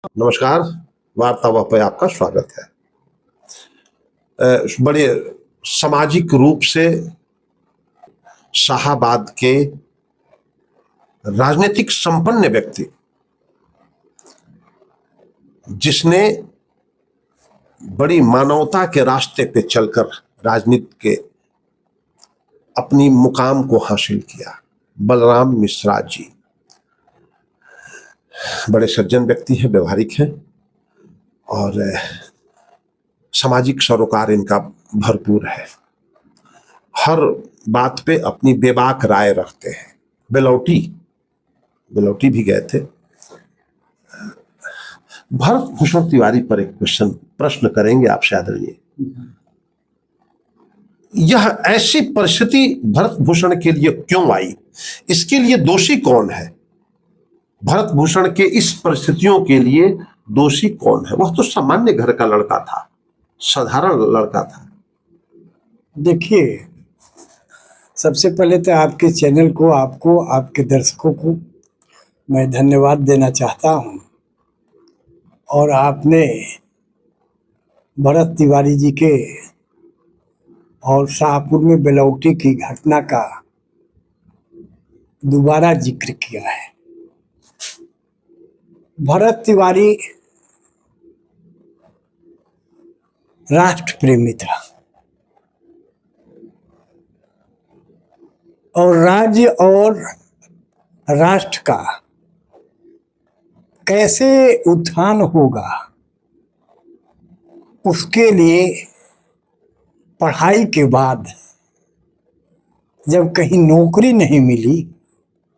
नमस्कार। वार्तावाह पे आपका स्वागत है। बड़े सामाजिक रूप से शाहाबाद के राजनीतिक संपन्न व्यक्ति, जिसने बड़ी मानवता के रास्ते पे चलकर राजनीति के अपनी मुकाम को हासिल किया, बलराम मिश्रा जी बड़े सज्जन व्यक्ति हैं, व्यवहारिक हैं और सामाजिक सरोकार इनका भरपूर है। हर बात पे अपनी बेबाक राय रखते हैं। बेलौटी भी गए थे। भरत भूषण तिवारी पर एक प्रश्न करेंगे आपसे आदरणीय। यह ऐसी परिस्थिति भरत भूषण के लिए क्यों आई? इसके लिए दोषी कौन है? भरत भूषण के इस परिस्थितियों के लिए दोषी कौन है? वह तो सामान्य घर का लड़का था, साधारण लड़का था। देखिए, सबसे पहले तो आपके चैनल को, आपको, आपके दर्शकों को मैं धन्यवाद देना चाहता हूं। और आपने भरत तिवारी जी के और शाहपुर में बेलौटी की घटना का दोबारा जिक्र किया है। भरत तिवारी राष्ट्र प्रेमी था और राज्य और राष्ट्र का कैसे उत्थान होगा, उसके लिए पढ़ाई के बाद जब कहीं नौकरी नहीं मिली,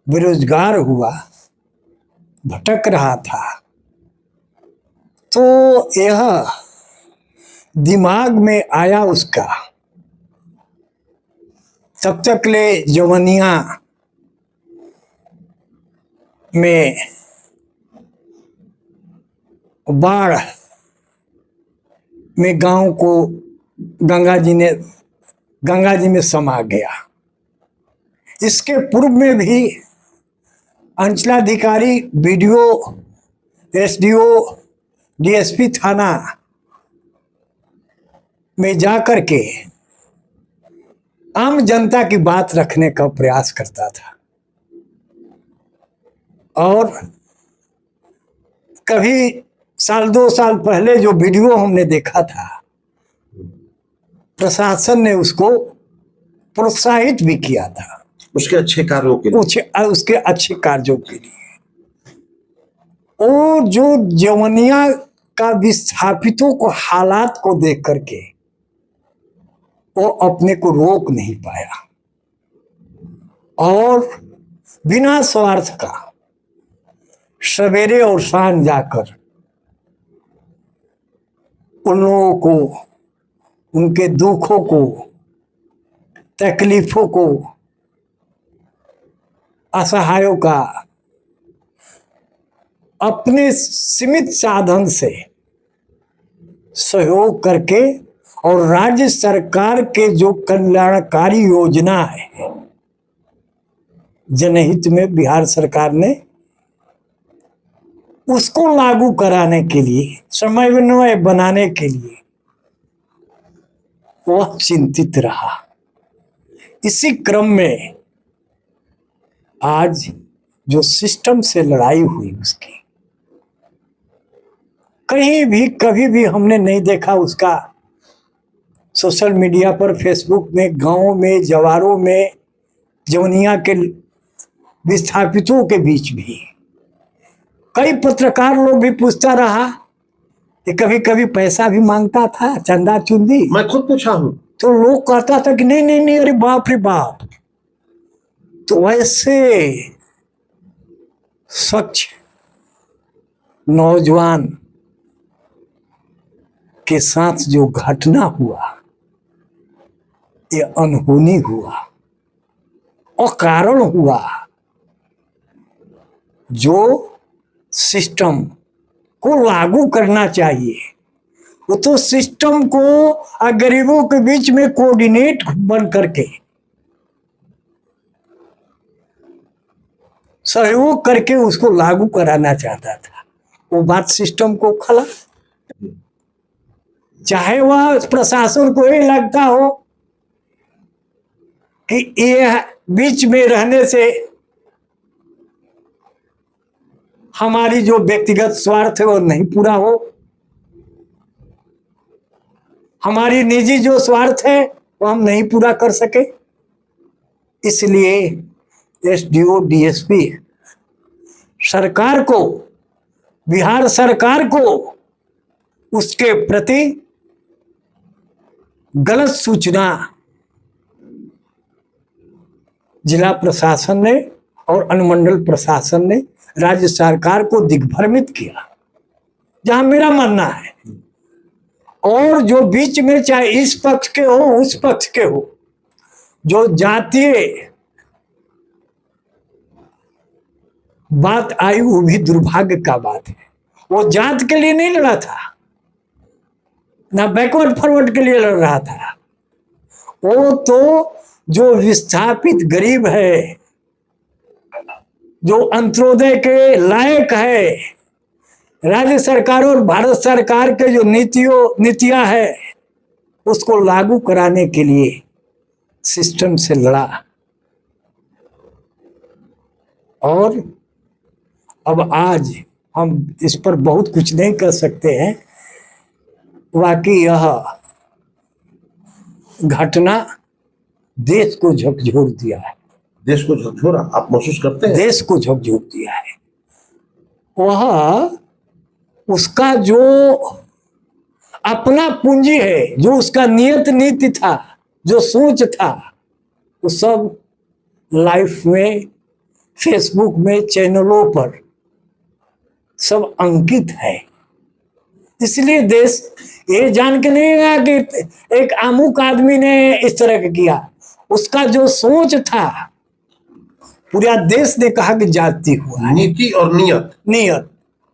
बेरोजगार हुआ, भटक रहा था, तो यह दिमाग में आया उसका। तब तक ले जवनिया में बाढ़ में गांव को गंगा जी में समा गया। इसके पूर्व में भी अंचलाधिकारी, बीडीओ, एसडीओ, डीएसपी थाना में जाकर के आम जनता की बात रखने का प्रयास करता था। और कभी साल 2 साल पहले जो वीडियो हमने देखा था, प्रशासन ने उसको प्रोत्साहित भी किया था उसके अच्छे कार्यों के लिए, उसके अच्छे कार्यों के लिए। और जो जवनिया का विस्थापितों को हालात को देख करके वो अपने को रोक नहीं पाया और बिना स्वार्थ का सवेरे और शाम जाकर उन लोगों को, उनके दुखों को, तकलीफों को, असहायों का अपने सीमित साधन से सहयोग करके और राज्य सरकार के जो कल्याणकारी योजना है, जनहित में बिहार सरकार ने उसको लागू कराने के लिए, समन्वय बनाने के लिए वह चिंतित रहा। इसी क्रम में आज जो सिस्टम से लड़ाई हुई, उसकी कहीं भी कभी भी हमने नहीं देखा उसका सोशल मीडिया पर, फेसबुक में, गांव में, जवारों में, जवनिया के विस्थापितों के बीच भी कई पत्रकार लोग भी पूछता रहा कि कभी कभी पैसा भी मांगता था, चंदा चुंदी। मैं खुद पूछा हूं तो लोग कहता था कि नहीं नहीं नहीं, अरे बाप रे बाप। तो वैसे स्वच्छ नौजवान के साथ जो घटना हुआ, ये अनहोनी हुआ, अकारण हुआ। जो सिस्टम को लागू करना चाहिए, वो तो सिस्टम को गरीबों के बीच में कोऑर्डिनेट बन करके सहयोग करके उसको लागू कराना चाहता था। वो बात सिस्टम को खला। चाहे वह प्रशासन को ही लगता हो कि ये बीच में रहने से हमारी जो व्यक्तिगत स्वार्थ है वो नहीं पूरा हो, हमारी निजी जो स्वार्थ है वो हम नहीं पूरा कर सके, इसलिए एसडीओ डीएसपी सरकार को, बिहार सरकार को उसके प्रति गलत सूचना जिला प्रशासन ने और अनुमंडल प्रशासन ने राज्य सरकार को दिग्भ्रमित किया, जहां मेरा मानना है। और जो बीच में चाहे इस पक्ष के हो उस पक्ष के हो, जो जातीय बात आई वो भी दुर्भाग्य का बात है। वो जात के लिए नहीं लड़ा था, ना बैकवर्ड फॉरवर्ड के लिए लड़ रहा था, वो तो जो विस्थापित गरीब है, जो अंत्योदय के लायक है, राज्य सरकार और भारत सरकार के जो नीतियां है उसको लागू कराने के लिए सिस्टम से लड़ा। और अब आज हम इस पर बहुत कुछ नहीं कर सकते हैं। वाकई यह घटना देश को झकझोर दिया है। देश को झकझोरा आप महसूस करते हैं? देश को झकझोर दिया है। वह उसका जो अपना पूंजी है, जो उसका नियत नीति था, जो सोच था, वो सब लाइफ में, फेसबुक में, चैनलों पर सब अंकित है। इसलिए देश ये जान के नहीं गया कि एक अमुक आदमी ने इस तरह का किया, उसका जो सोच था पूरा देश ने कहा कि जाति हुआ है। नीति और नियत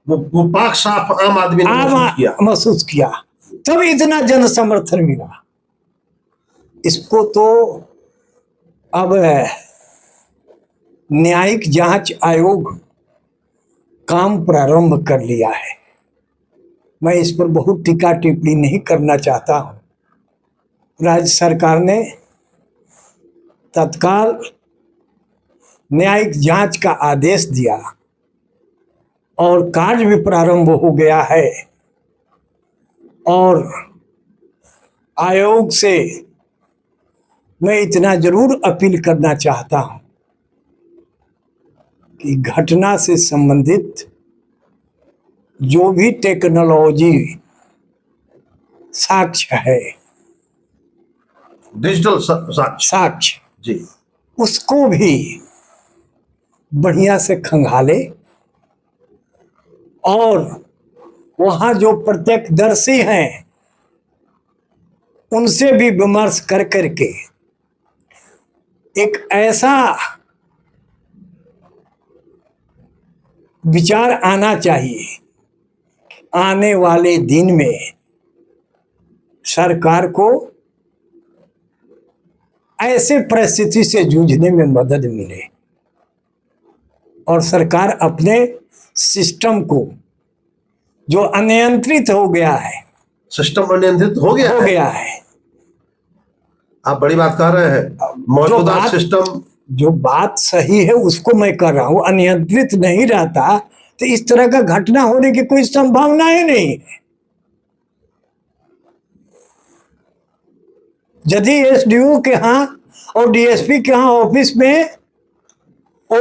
वो पाक साफ आम आदमी ने महसूस किया, तब इतना जन समर्थन मिला। इसको तो अब न्यायिक जांच आयोग काम प्रारंभ कर लिया है। मैं इस पर बहुत टीका टिप्पणी नहीं करना चाहता हूं। राज्य सरकार ने तत्काल न्यायिक जांच का आदेश दिया और कार्य भी प्रारंभ हो गया है। और आयोग से मैं इतना जरूर अपील करना चाहता हूं कि घटना से संबंधित जो भी टेक्नोलॉजी साक्ष्य है, डिजिटल साक्ष्य जी, उसको भी बढ़िया से खंगाले और वहां जो प्रत्यक्षदर्शी हैं उनसे भी विमर्श कर करके एक ऐसा विचार आना चाहिए, आने वाले दिन में सरकार को ऐसे परिस्थिति से जूझने में मदद मिले और सरकार अपने सिस्टम को, जो अनियंत्रित हो गया है, सिस्टम अनियंत्रित हो गया है। आप बड़ी बात कह रहे हैं। मौजूदा सिस्टम, जो बात सही है उसको मैं कर रहा हूं, अनियंत्रित नहीं रहता तो इस तरह का घटना होने की कोई संभावना ही नहीं है। यदि एसडीओ के यहाँ और डीएसपी के यहाँ ऑफिस में वो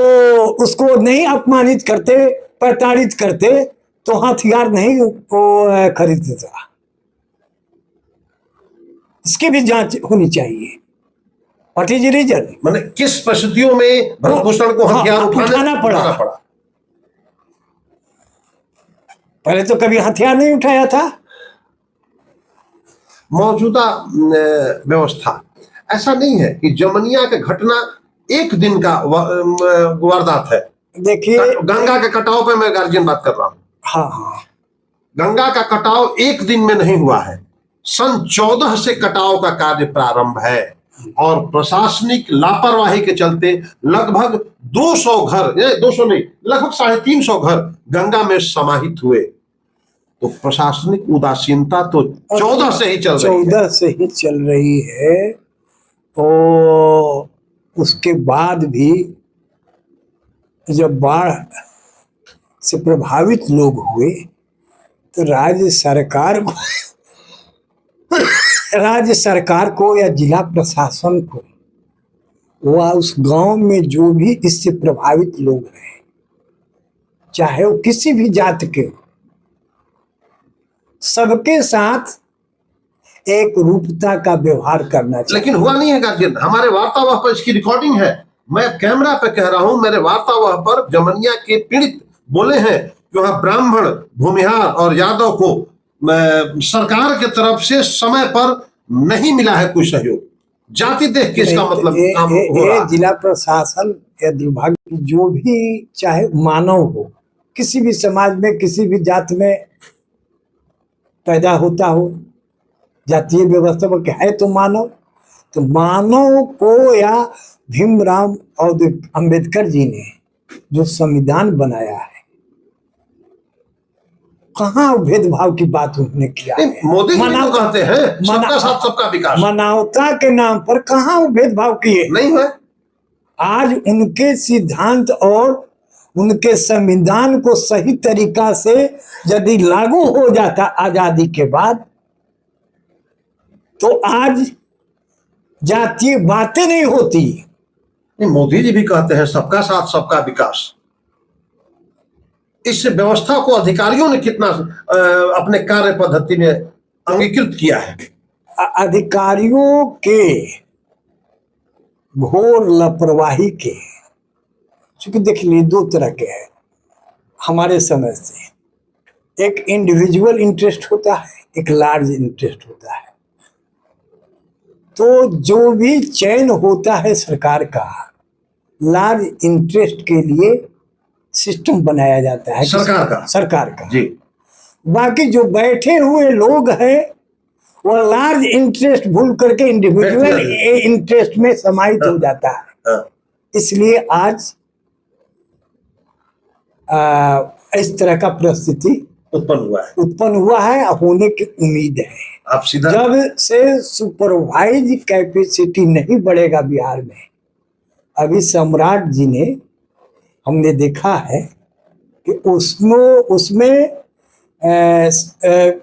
उसको नहीं अपमानित करते, प्रताड़ित करते तो हथियार नहीं वो खरीदता। इसकी भी जांच होनी चाहिए। व्हाट इज रीजन, माने किस परिस्थितियों में भरत भूषण को हथियार उठाना पड़ा। पहले तो कभी हथियार नहीं उठाया था। मौजूदा व्यवस्था ऐसा नहीं है कि जमनिया का घटना एक दिन का वारदात है। देखिए, गंगा के कटाव पे मैं गार्जियन बात कर रहा हूँ। हाँ, गंगा का कटाव एक दिन में नहीं हुआ है। सन 14 से कटाव का कार्य प्रारंभ है और प्रशासनिक लापरवाही के चलते लगभग 200 घर, 200 नहीं, लगभग 350 घर गंगा में समाहित हुए। तो प्रशासनिक उदासीनता तो 14 से ही चल रही है। 14 से ही चल रही है। और उसके बाद भी जब बाढ़ से प्रभावित लोग हुए तो राज्य सरकार को या जिला प्रशासन को, वह उस गांव में जो भी इससे प्रभावित लोग हैं, चाहे वो किसी भी जात के, सबके साथ एक रूपता का व्यवहार करना चाहिए। लेकिन हुआ नहीं है गार्जियन। हमारे वार्तावाह पर इसकी रिकॉर्डिंग है, मैं कैमरा पे कह रहा हूं, मेरे वार्तावाह पर जमनिया के पीड़ित बोले हैं कि वहां ब्राह्मण, भूमिहार और यादव को सरकार के तरफ से समय पर नहीं मिला है कोई सहयोग। जाति देख के इसका मतलब काम हो रहा है। जिला प्रशासन या विभाग जो भी, चाहे मानव हो, किसी भी समाज में, किसी भी जात में पैदा होता हो, जातीय व्यवस्था में है तो मानव को, या भीमराव और अंबेडकर जी ने जो संविधान बनाया है, कहाँ भेदभाव की बात उन्होंने किया है? मोदी जी तो कहते हैं सबका साथ सबका विकास, मानवता के नाम पर कहाँ वो भेदभाव किए? नहीं है। आज उनके सिद्धांत और उनके संविधान को सही तरीका से यदि लागू हो जाता आजादी के बाद, तो आज जातीय बातें नहीं होती। मोदी जी भी कहते हैं सबका साथ सबका विकास। इस व्यवस्था को अधिकारियों ने कितना अपने कार्य पद्धति में अंगीकृत किया है? अधिकारियों के घोर लापरवाही के, क्योंकि देख लीजिए दो तरह के हैं हमारे समय से। एक इंडिविजुअल इंटरेस्ट होता है, एक लार्ज इंटरेस्ट होता है। तो जो भी चयन होता है सरकार का, लार्ज इंटरेस्ट के लिए सिस्टम बनाया जाता है सरकार का जी। बाकी जो बैठे हुए लोग हैं वो लार्ज इंटरेस्ट भूल करके इंडिविजुअल इंटरेस्ट में समाहित हो जाता है। इसलिए आज इस तरह का परिस्थिति उत्पन्न हुआ है, होने की उम्मीद है। आप सीधा जब से सुपरवाइज कैपेसिटी नहीं बढ़ेगा बिहार में, अभी सम्राट जी ने, हमने देखा है कि उसमें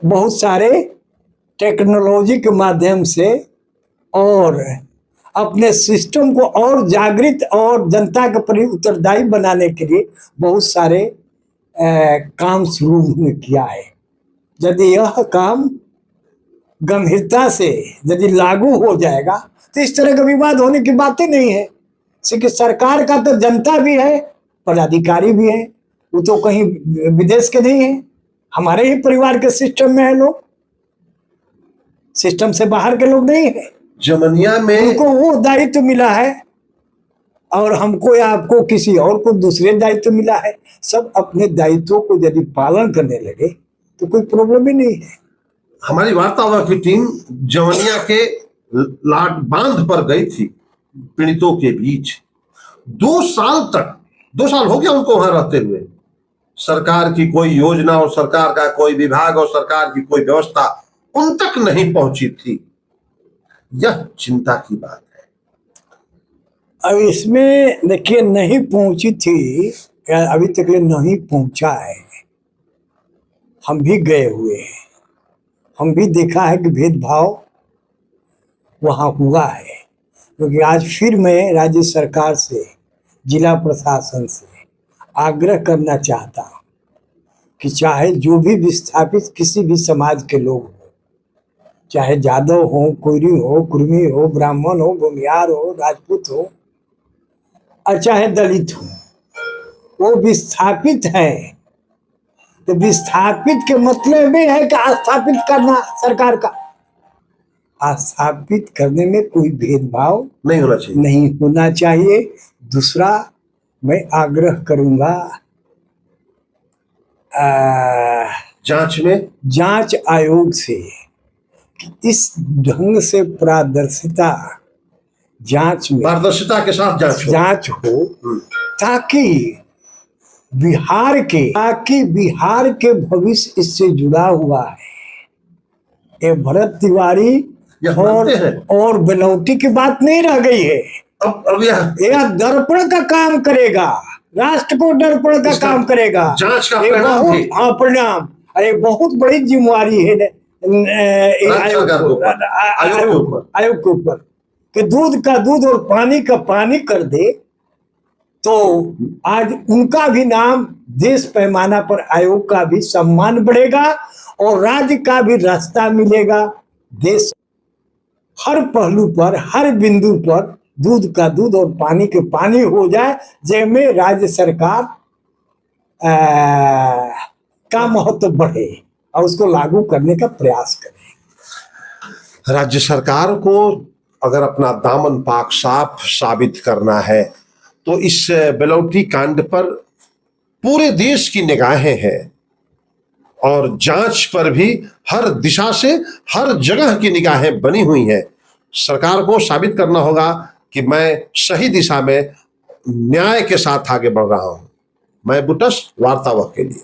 बहुत सारे टेक्नोलॉजी के माध्यम से और अपने सिस्टम को और जागृत और जनता के प्रति उत्तरदायी बनाने के लिए बहुत सारे काम शुरू किया है। यदि यह काम गंभीरता से यदि लागू हो जाएगा तो इस तरह का विवाद होने की बात ही नहीं है। क्योंकि सरकार का तो जनता भी है, पदाधिकारी भी है, वो तो कहीं विदेश के नहीं है, हमारे ही परिवार के सिस्टम में है लोग, सिस्टम से बाहर के लोग नहीं है। जमनिया में उनको वो दायित्व मिला है और हमको या आपको किसी और को दूसरे दायित्व मिला है। सब अपने दायित्वों को यदि पालन करने लगे तो कोई प्रॉब्लम ही नहीं है। हमारी वार्तावाह की टीम जमनिया के लाट बांध पर गई थी पीड़ितों के बीच। 2 साल हो गया उनको वहां रहते हुए। सरकार की कोई योजना और सरकार का कोई विभाग और सरकार की कोई व्यवस्था उन तक नहीं पहुंची थी। यह चिंता की बात है। अब इसमें देखिए, नहीं पहुंची थी, अभी तक नहीं पहुंचा है। हम भी गए हुए हैं, हम भी देखा है कि भेदभाव वहाँ हुआ है। क्योंकि आज फिर मैं राज्य सरकार से, जिला प्रशासन से आग्रह करना चाहता हूँ कि चाहे जो भी विस्थापित किसी भी समाज के लोग हो, चाहे यादव हो, कोयरी हो, कुर्मी हो, ब्राह्मण हो, भूमिहार हो, राजपूत हो, और चाहे दलित हो, वो विस्थापित है। तो विस्थापित के मतलब में है कि स्थापित करना सरकार का। स्थापित करने में कोई भेदभाव नहीं होना चाहिए। दूसरा, मैं आग्रह करूंगा जांच आयोग से कि इस ढंग से पारदर्शिता जांच में पारदर्शिता के साथ जांच हो। जांच हो, ताकि बिहार के भविष्य इससे जुड़ा हुआ है। ये भरत तिवारी यह मानते हैं। और बेलौटी की बात नहीं रह गई है। अब यह दर्पण का काम करेगा, राष्ट्र को दर्पण का काम करेगा। जांच का ये परिणाम बहुत, भी। हाँ, परिणाम। अरे बहुत बड़ी जिम्मेवारी है आयोग के ऊपर कि दूध का दूध और पानी का पानी कर दे, तो आज उनका भी नाम देश पैमाना पर, आयोग का भी सम्मान बढ़ेगा और राज्य का भी रास्ता मिलेगा। देश हर पहलू पर, हर बिंदु पर दूध का दूध और पानी के पानी हो जाए, जिसमें राज्य सरकार का महत्व बढ़े और उसको लागू करने का प्रयास करे। राज्य सरकार को अगर अपना दामन पाक साफ साबित करना है तो इस बेलौटी कांड पर पूरे देश की निगाहें हैं और जांच पर भी हर दिशा से, हर जगह की निगाहें बनी हुई हैं। सरकार को साबित करना होगा कि मैं सही दिशा में न्याय के साथ आगे बढ़ रहा हूं। मैं बुटस, वार्तावह के लिए।